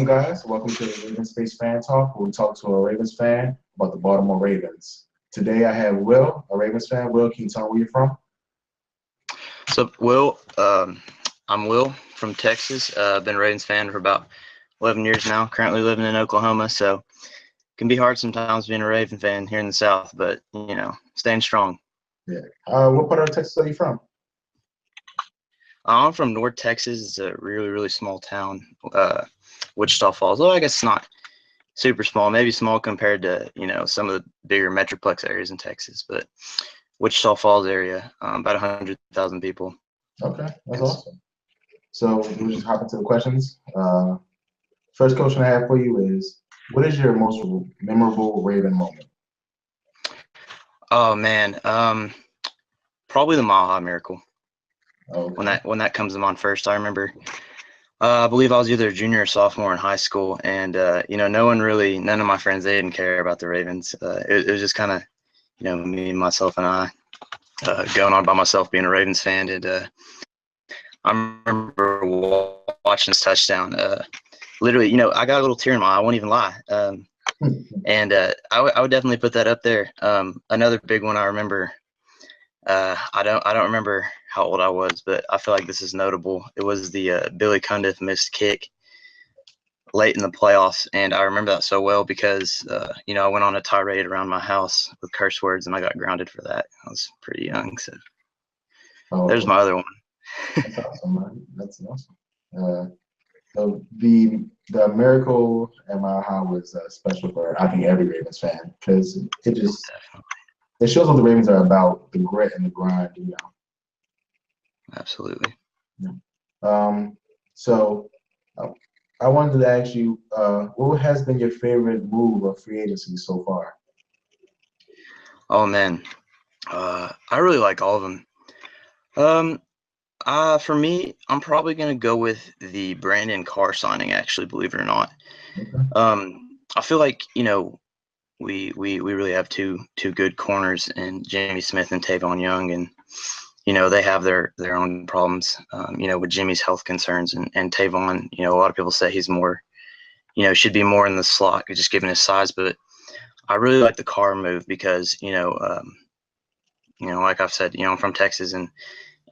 guys. Welcome to the Ravens Space Fan Talk, where we talk to a Ravens fan about the Baltimore Ravens. Today I have Will, a Ravens fan. Will, can you tell me where you're from? So, Will, I'm Will from Texas. I've been a Ravens fan for about 11 years now, currently living in Oklahoma. So it can be hard sometimes being a Raven fan here in the South, but, staying strong. Yeah. What part of Texas are you from? I'm from North Texas. It's a really, really small town, Wichita Falls. Well, I guess it's not super small, maybe small compared to, some of the bigger metroplex areas in Texas, but Wichita Falls area, about 100,000 people. Okay, that's awesome. So we'll just hop into the questions. First question I have for you is, what is your most memorable Raven moment? Oh man, probably the Mile High Miracle. Okay. When that comes to mind first, I remember. I believe I was either a junior or sophomore in high school, and none of my friends, they didn't care about the Ravens. It was just kind of, me, myself, and I going on by myself being a Ravens fan, and I remember watching this touchdown. Literally, I got a little tear in my eye. I won't even lie. And I would definitely put that up there. Another big one I remember. I don't remember how old I was, but I feel like this is notable. It was the Billy Cundiff missed kick late in the playoffs, and I remember that so well because I went on a tirade around my house with curse words, and I got grounded for that. I was pretty young, so there's my other one. That's awesome, man. That's awesome. So the miracle at Mile High was special for I think every Ravens fan because it shows what the Ravens are about, the grit and the grind. Absolutely. Yeah. So I wanted to ask you, what has been your favorite move of free agency so far? Oh man, I really like all of them. For me, I'm probably gonna go with the Brandon Carr signing. Actually, believe it or not, Okay. I feel like we really have two good corners in Jimmy Smith and Tavon Young, and they have their own problems. With Jimmy's health concerns and Tavon. A lot of people say he's more, should be more in the slot, just given his size. But I really like the Carr move because like I've said, I'm from Texas and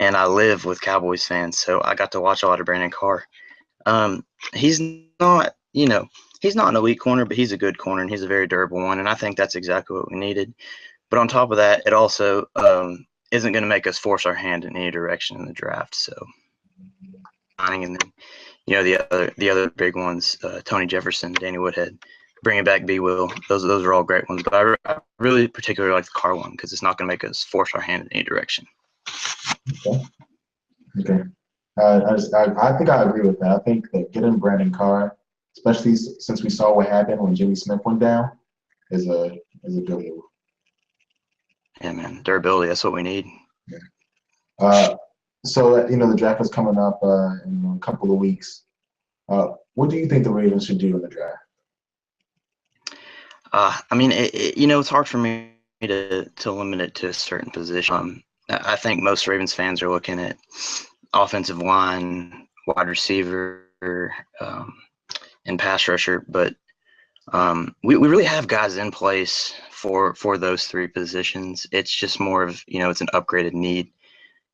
I live with Cowboys fans, so I got to watch a lot of Brandon Carr. He's not, he's not an elite corner, but he's a good corner, and he's a very durable one, and I think that's exactly what we needed. But on top of that, it also isn't going to make us force our hand in any direction in the draft. So, and then, the other big ones, Tony Jefferson, Danny Woodhead, bringing back B. Will, those are all great ones. But I really particularly like the Carr one because it's not going to make us force our hand in any direction. Okay. Okay. I think I agree with that. I think that getting Brandon Carr, especially since we saw what happened when Jimmy Smith went down, is a good move. Yeah, man, durability, that's what we need. Yeah. So the draft is coming up in a couple of weeks. What do you think the Ravens should do in the draft? It's hard for me to limit it to a certain position. I think most Ravens fans are looking at offensive line, wide receiver, and pass rusher, but we really have guys in place for those three positions. It's just more of it's an upgraded need.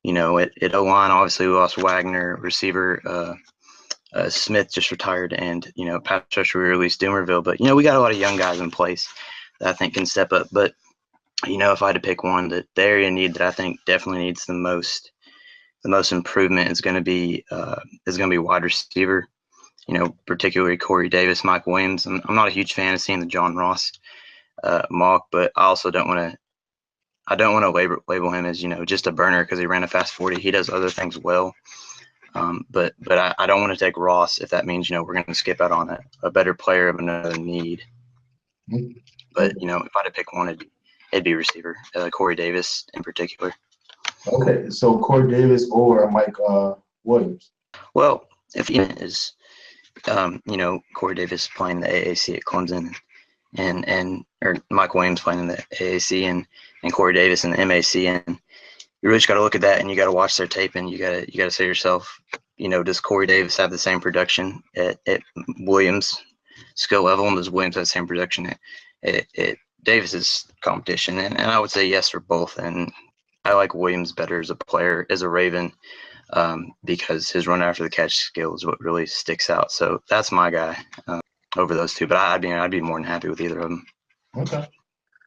At O-line, obviously we lost Wagner, receiver Smith just retired, and pass rusher we released Doomerville, but we got a lot of young guys in place that I think can step up. But if I had to pick one, the area need that I think definitely needs the most improvement is going to be wide receiver. Particularly Corey Davis, Mike Williams. I'm not a huge fan of seeing the John Ross mock, but I also don't want to label him as just a burner because he ran a fast 40. He does other things well, but I don't want to take Ross if that means we're going to skip out on a better player of another need. But if I had to pick one, it'd be receiver, Corey Davis in particular. Okay, so Corey Davis or Mike Williams. Well, if he is. Corey Davis playing the AAC at Clemson, or Mike Williams playing in the AAC, and Corey Davis in the MAC, and you really just got to look at that, and you got to watch their tape, and you got to say to yourself, does Corey Davis have the same production at Williams' skill level, and does Williams have the same production at Davis's competition? And I would say yes for both. And I like Williams better as a player, as a Raven, because his run after the catch skill is what really sticks out. So that's my guy over those two. But I'd be more than happy with either of them. Okay.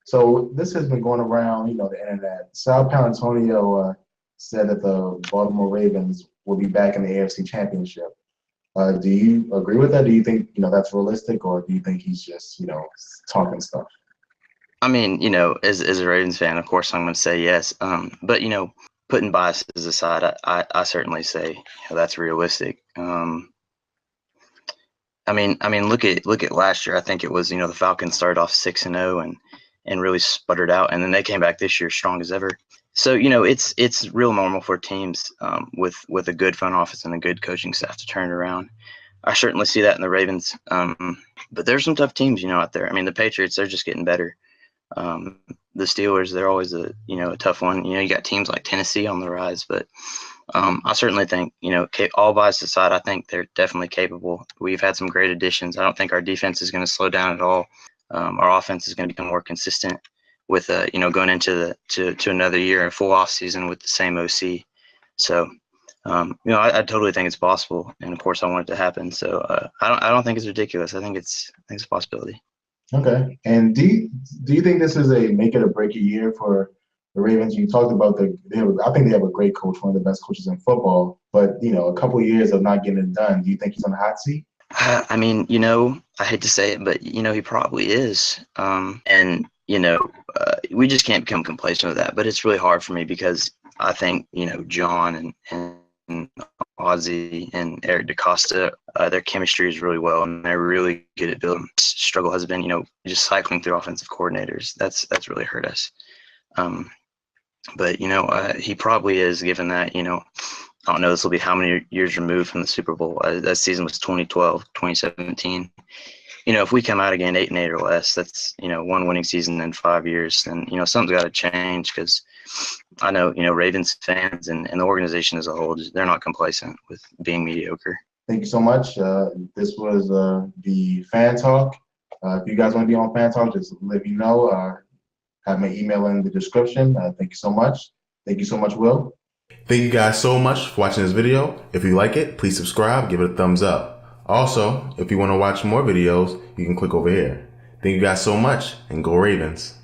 So this has been going around, the internet. Sal Palantonio said that the Baltimore Ravens will be back in the AFC Championship. Do you agree with that? Do you think that's realistic, or do you think he's just talking stuff? I mean, as a Ravens fan, of course I'm going to say yes. But putting biases aside, I certainly say that's realistic. I mean, look at last year. I think it was the Falcons started off 6-0 and really sputtered out, and then they came back this year strong as ever. So it's real normal for teams with a good front office and a good coaching staff to turn it around. I certainly see that in the Ravens, but there's some tough teams out there. I mean, the Patriots, they're just getting better. The Steelers, they're always a tough one. You got teams like Tennessee on the rise, but I certainly think all bias aside, I think they're definitely capable. We've had some great additions. I don't think our defense is going to slow down at all. Our offense is going to become more consistent with going into to another year, a full off season with the same OC. So I totally think it's possible, and of course I want it to happen. So I don't think it's ridiculous. I think it's a possibility. Okay. And do you think this is a make it or break it year for the Ravens? You talked about I think they have a great coach, one of the best coaches in football. But a couple of years of not getting it done. Do you think he's on the hot seat? I mean, I hate to say it, but he probably is. And we just can't become complacent with that. But it's really hard for me because I think John and Ozzie and Eric DaCosta, their chemistry is really well, and they're really good at building. Struggle has been just cycling through offensive coordinators. That's really hurt us. But he probably is, given that I don't know, this will be how many years removed from the Super Bowl. That season was 2012, 2017. If we come out again 8-8 or less, that's one winning season in 5 years. Then something's got to change, because I know Ravens fans and the organization as a whole, they're not complacent with being mediocre. Thank you so much. This was the Fan Talk. If you guys want to be on Fan Talk, just let me know. Have my email in the description. Thank you so much. Thank you so much, Will. Thank you guys so much for watching this video. If you like it, please subscribe, give it a thumbs up. Also, if you want to watch more videos, you can click over here. Thank you guys so much, and go Ravens.